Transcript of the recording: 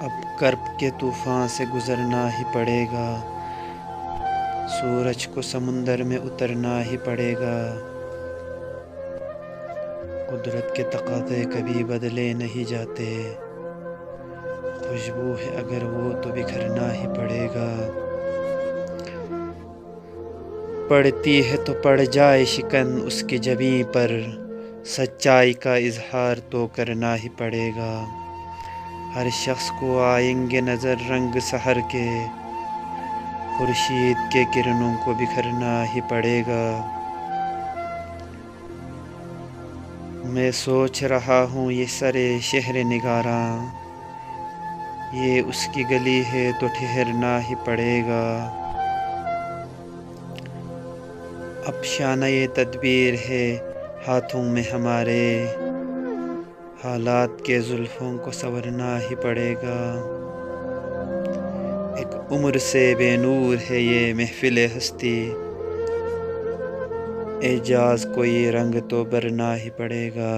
अब कर्ब के तूफ़ान से गुज़रना ही पड़ेगा, सूरज को समुंदर में उतरना ही पड़ेगा। कुदरत के तकाज़े कभी बदले नहीं जाते, खुशबू है अगर वो तो बिखरना ही पड़ेगा। पड़ती है तो पड़ जाए शिकन उसकी जबीं पर, सच्चाई का इज़हार तो करना ही पड़ेगा। हर शख्स को आएंगे नज़र रंग सहर के, खुर्शीद के किरणों को बिखरना ही पड़ेगा। मैं सोच रहा हूँ ये सरे शहर निगारा, ये उसकी गली है तो ठहरना ही पड़ेगा। अब शाना ये तदबीर है हाथों में हमारे, हालात के जुल्फ़ों को संवरना ही पड़ेगा। एक उम्र से बेनूर है ये महफ़िल हस्ती, एजाज़ को ये रंग तो भरना ही पड़ेगा।